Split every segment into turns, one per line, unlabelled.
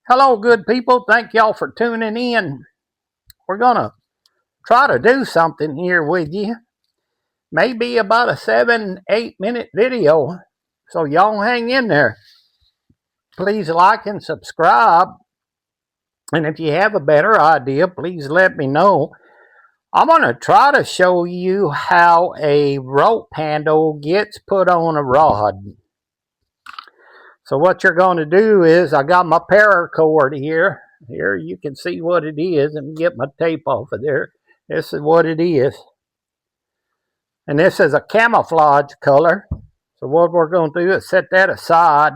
Hello, good people. Thank y'all for tuning in. We're going to try to do something here with you. Maybe about a 7-8 minute video. So y'all hang in there. Please like and subscribe. And if you have a better idea, please let me know. I'm going to try to show you how a rope handle gets put on a rod. So what you're going to do is, I got my paracord here. Here you can see what it is. Let me get my tape off of there. This is what it is. And this is a camouflage color. So what we're going to do is set that aside.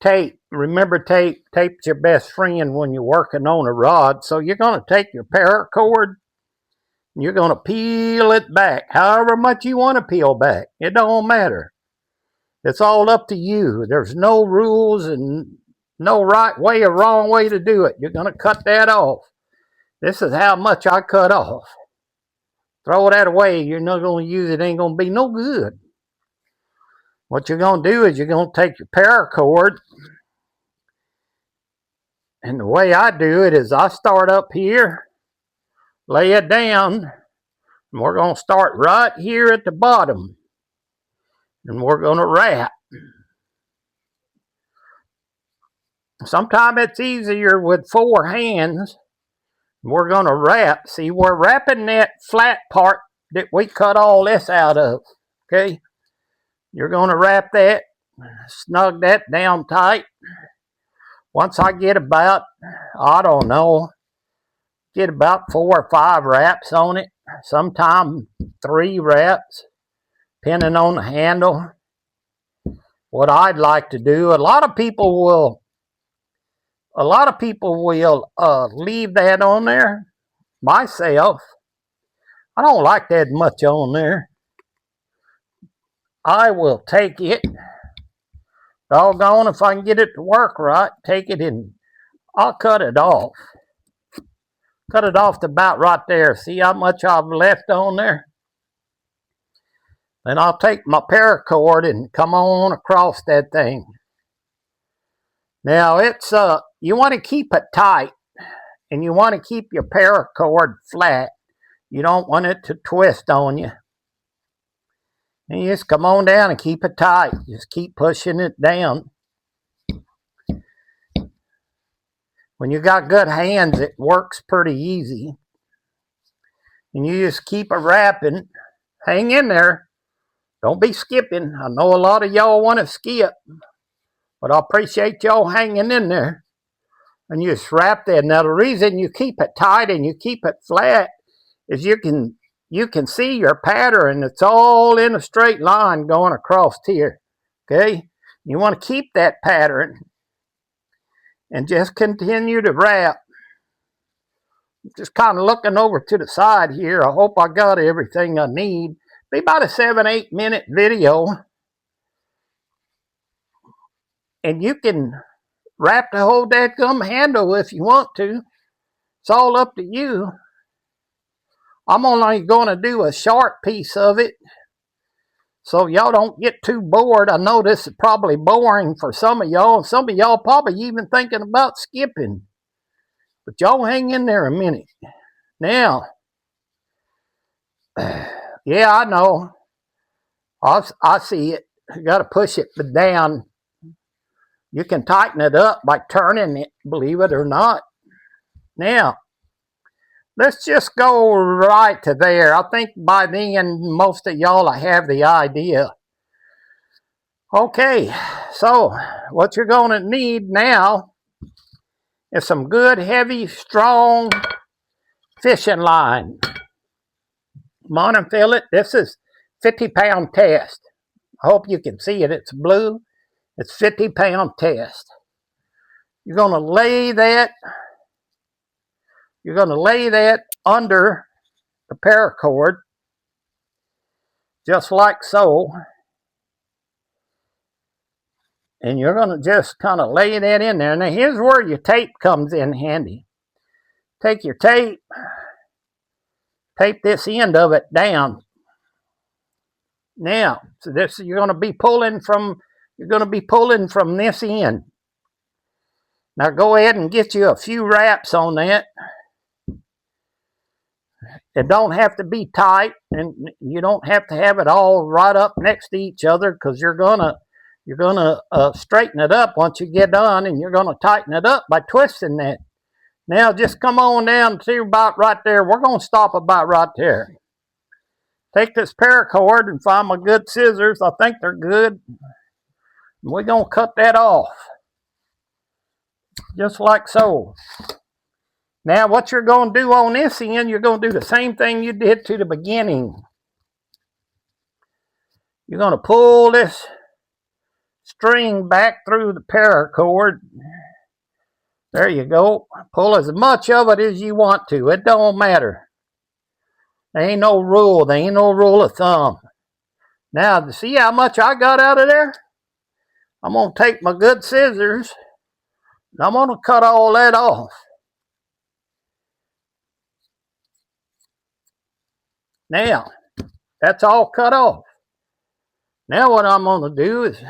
Tape. Remember, tape's your best friend when you're working on a rod. So you're going to take your paracord and you're going to peel it back. However much you want to peel back. It don't matter. It's all up to you. There's no rules and no right way or wrong way to do it. You're going to cut that off. This is how much I cut off. Throw that away. You're not going to use it. Ain't going to be no good. What you're going to do is you're going to take your paracord. And the way I do it is I start up here, lay it down, and we're going to start right here at the bottom. And we're going to wrap. Sometimes it's easier with 4 hands. We're going to wrap. See, we're wrapping that flat part that we cut all this out of. Okay? You're going to wrap that, snug that down tight. Once I get about, I don't know, get about 4 or 5 wraps on it. Sometimes 3 wraps, depending on the handle. What I'd like to do, a lot of people will leave that on there. Myself, I don't like that much on there. I will take it, doggone if I can get it to work right, take it and I'll cut it off. Cut it off to about right there. See how much I've left on there? Then I'll take my paracord and come on across that thing. Now it's you want to keep it tight and you want to keep your paracord flat. You don't want it to twist on you. And you just come on down and keep it tight. Just keep pushing it down. When you got good hands, it works pretty easy. And you just keep it wrapping. Hang in there. Don't be skipping. I know a lot of y'all want to skip. But I appreciate y'all hanging in there. And you just wrap that. Now the reason you keep it tight and you keep it flat is you can see your pattern. It's all in a straight line going across here. Okay? You want to keep that pattern and just continue to wrap. Just kind of looking over to the side here. I hope I got everything I need. Be about a 7-8 minute video. And you can wrap the whole dadgum handle if you want to. It's all up to you. I'm only going to do a short piece of it so y'all don't get too bored. I know this is probably boring for some of y'all. Some of y'all probably even thinking about skipping. But y'all hang in there a minute. Now, yeah, I know. I see it. You got to push it down. You can tighten it up by turning it, believe it or not. Now, let's just go right to there. I think by then, most of y'all have the idea. Okay, so what you're going to need now is some good, heavy, strong fishing line. Monofilament. This is 50-pound test. I hope you can see it. It's blue. It's 50-pound test. You're going to lay that. You're going to lay that under the paracord, just like so. And you're going to just kind of lay that in there. Now here's where your tape comes in handy. Take your tape, tape this end of it down. Now, so this you're going to be pulling from this end. Now go ahead and get you a few wraps on that. It don't have to be tight, and you don't have to have it all right up next to each other, because you're gonna straighten it up once you get done, and you're gonna tighten it up by twisting that. Now just come on down to about right there. We're gonna stop about right there. Take this paracord and find my good scissors. I think they're good. We're gonna cut that off, just like so. Now what you're going to do on this end, you're going to do the same thing you did to the beginning. You're going to pull this string back through the paracord. There you go. Pull as much of it as you want to. It don't matter. There ain't no rule. There ain't no rule of thumb. Now, see how much I got out of there? I'm going to take my good scissors and I'm going to cut all that off. Now, that's all cut off. Now what I'm going to do is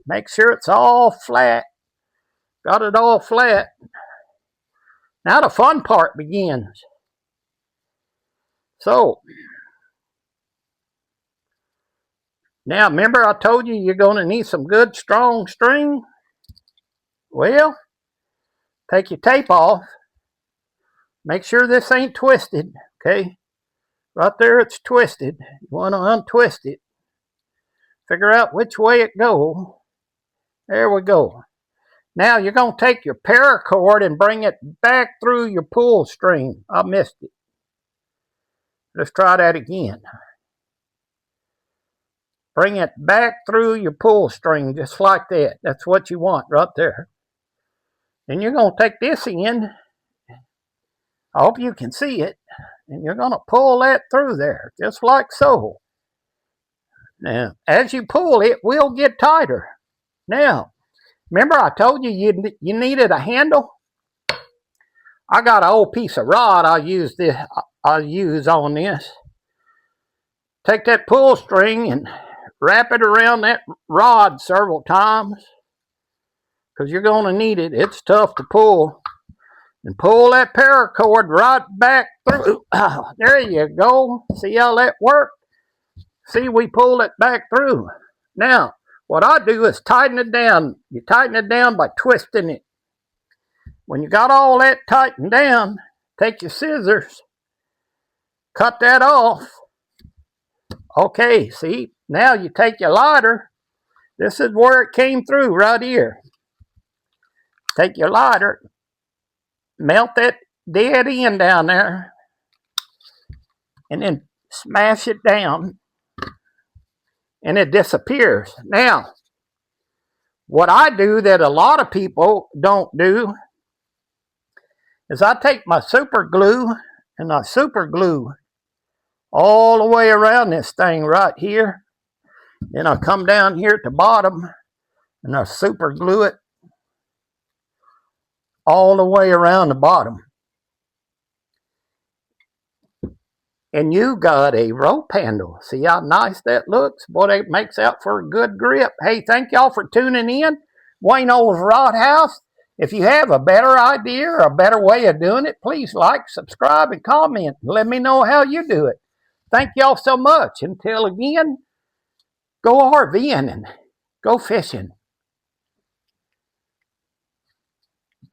make sure it's all flat. Got it all flat. Now the fun part begins. So, now remember I told you you're going to need some good strong string? Well, take your tape off. Make sure this ain't twisted, okay? Right there it's twisted. You want to untwist it. Figure out which way it goes. There we go. Now you're going to take your paracord and bring it back through your pull string. I missed it. Let's try that again. Bring it back through your pull string just like that. That's what you want right there. Then you're going to take this end. I hope you can see it. And you're going to pull that through there just like so. Now, as you pull, it will get tighter. Now, remember I told you you needed a handle? I got an old piece of rod I'll use on this. Take that pull string and wrap it around that rod several times, because you're going to need it. It's tough to pull. And pull that paracord right back through. There you go. See how that worked? See, we pulled it back through. Now, what I do is tighten it down. You tighten it down by twisting it. When you got all that tightened down, take your scissors, cut that off. Okay, see, now you take your lighter. This is where it came through, right here. Take your lighter, melt that dead end down there, and then smash it down, and it disappears. Now, what I do that a lot of people don't do is I take my super glue and I super glue all the way around this thing right here. Then I come down here at the bottom and I super glue it all the way around the bottom. And you got a rope handle. See how nice that looks? Boy, it makes out for a good grip. Hey, thank y'all for tuning in. Wayneo's Rod House. If you have a better idea or a better way of doing it, please like, subscribe, and comment. Let me know how you do it. Thank y'all so much. Until again, go RVing and go fishing.